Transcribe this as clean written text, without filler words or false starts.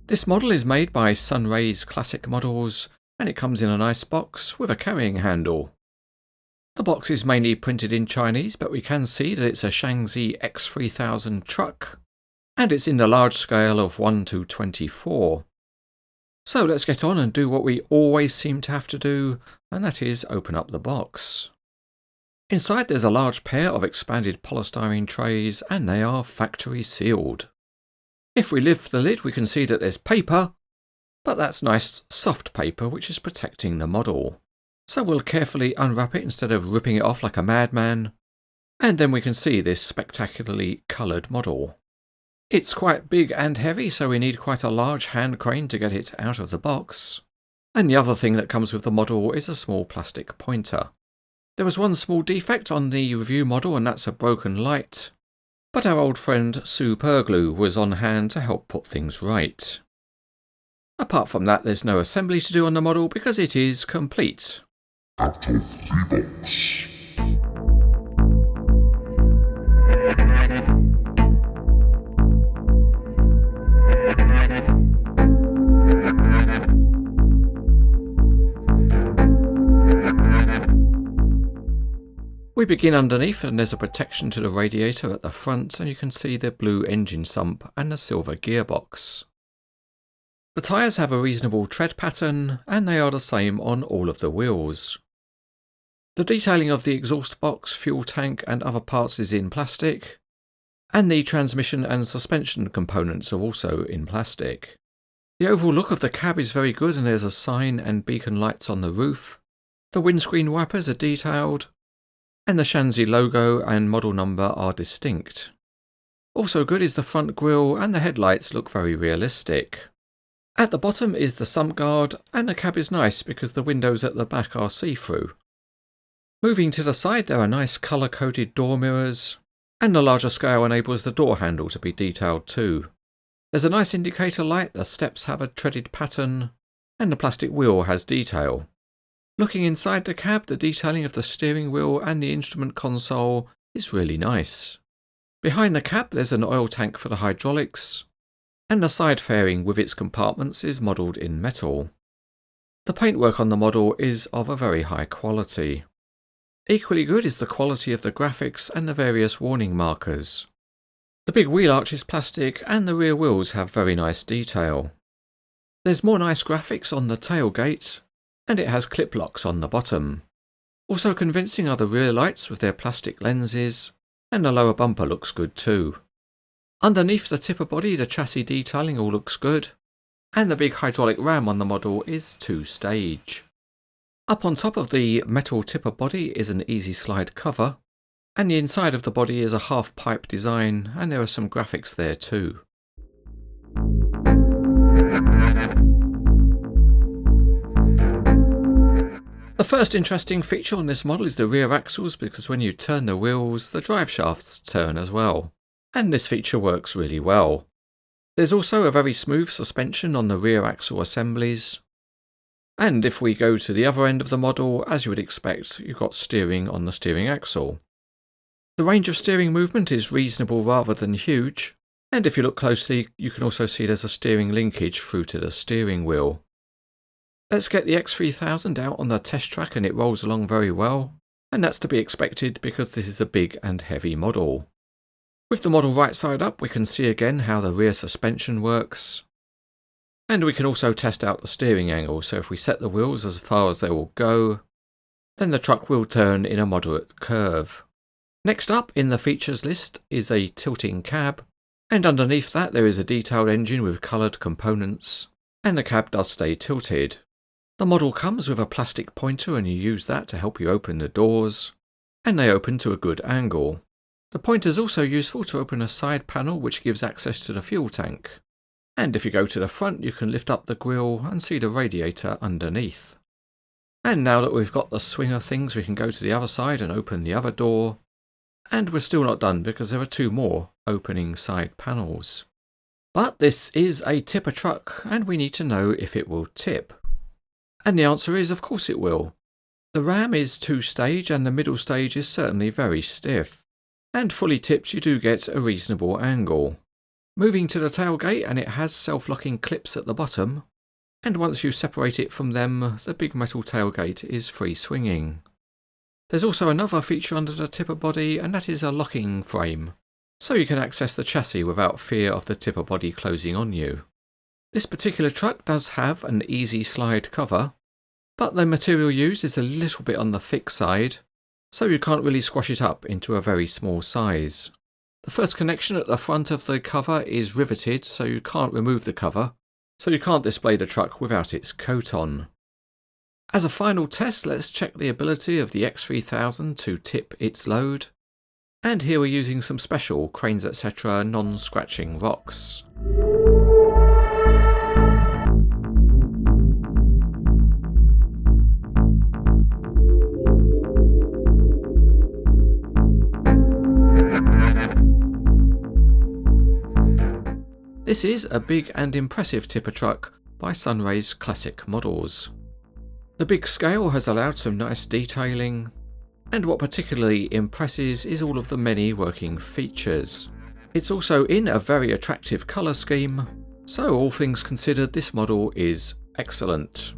This model is made by Sunraise Classic Models, and it comes in a nice box with a carrying handle. The box is mainly printed in Chinese, but we can see that it's a Shaanxi X3000 truck, and it's in the large scale of 1:24. So let's get on and do what we always seem to have to do, and that is open up the box. Inside there's a large pair of expanded polystyrene trays, and they are factory sealed. If we lift the lid we can see that there's paper, but that's nice soft paper which is protecting the model. So we'll carefully unwrap it instead of ripping it off like a madman, and then we can see this spectacularly coloured model. It's quite big and heavy, so we need quite a large hand crane to get it out of the box. And the other thing that comes with the model is a small plastic pointer. There was one small defect on the review model, and that's a broken light. But our old friend Superglue was on hand to help put things right. Apart from that, there's no assembly to do on the model because it is complete. Out of the box. We begin underneath, and there's a protection to the radiator at the front, and you can see the blue engine sump and the silver gearbox. The tyres have a reasonable tread pattern, and they are the same on all of the wheels. The detailing of the exhaust box, fuel tank and other parts is in plastic, and the transmission and suspension components are also in plastic. The overall look of the cab is very good, and there's a sign and beacon lights on the roof. The windscreen wipers are detailed, and the Shaanxi logo and model number are distinct. Also good is the front grille, and the headlights look very realistic. At the bottom is the sump guard, and the cab is nice because the windows at the back are see-through. Moving to the side there are nice colour-coded door mirrors, and the larger scale enables the door handle to be detailed too. There's a nice indicator light, the steps have a treaded pattern, and the plastic wheel has detail. Looking inside the cab, the detailing of the steering wheel and the instrument console is really nice. Behind the cab there's an oil tank for the hydraulics, and the side fairing with its compartments is modelled in metal. The paintwork on the model is of a very high quality. Equally good is the quality of the graphics and the various warning markers. The big wheel arch is plastic, and the rear wheels have very nice detail. There's more nice graphics on the tailgate, and it has clip locks on the bottom. Also convincing are the rear lights with their plastic lenses, and the lower bumper looks good too. Underneath the tipper body the chassis detailing all looks good, and the big hydraulic ram on the model is 2-stage. Up on top of the metal tipper body is an easy slide cover, and the inside of the body is a half pipe design, and there are some graphics there too. The first interesting feature on this model is the rear axles, because when you turn the wheels the drive shafts turn as well, and this feature works really well. There's also a very smooth suspension on the rear axle assemblies. And if we go to the other end of the model, as you would expect, you've got steering on the steering axle. The range of steering movement is reasonable rather than huge, and if you look closely you can also see there's a steering linkage through to the steering wheel. Let's get the X3000 out on the test track, and it rolls along very well, and that's to be expected because this is a big and heavy model. With the model right side up we can see again how the rear suspension works. And we can also test out the steering angle, so if we set the wheels as far as they will go, then the truck will turn in a moderate curve. Next up in the features list is a tilting cab, and underneath that there is a detailed engine with coloured components, and the cab does stay tilted. The model comes with a plastic pointer, and you use that to help you open the doors, and they open to a good angle. The pointer is also useful to open a side panel which gives access to the fuel tank. And if you go to the front you can lift up the grille and see the radiator underneath. And now that we've got the swing of things we can go to the other side and open the other door. And we're still not done because there are 2 more opening side panels. But this is a tipper truck and we need to know if it will tip. And the answer is of course it will. The ram is 2-stage and the middle stage is certainly very stiff. And fully tipped you do get a reasonable angle. Moving to the tailgate, and it has self-locking clips at the bottom, and once you separate it from them, the big metal tailgate is free swinging. There's also another feature under the tipper body, and that is a locking frame, so you can access the chassis without fear of the tipper body closing on you. This particular truck does have an easy slide cover, but the material used is a little bit on the thick side, so you can't really squash it up into a very small size. The first connection at the front of the cover is riveted, so you can't remove the cover, so you can't display the truck without its coat on. As a final test, let's check the ability of the X3000 to tip its load, and here we're using some special Cranes etc. non-scratching rocks. This is a big and impressive tipper truck by Sunraise Classic models. The big scale has allowed some nice detailing, and what particularly impresses is all of the many working features. It's also in a very attractive colour scheme, so all things considered, this model is excellent.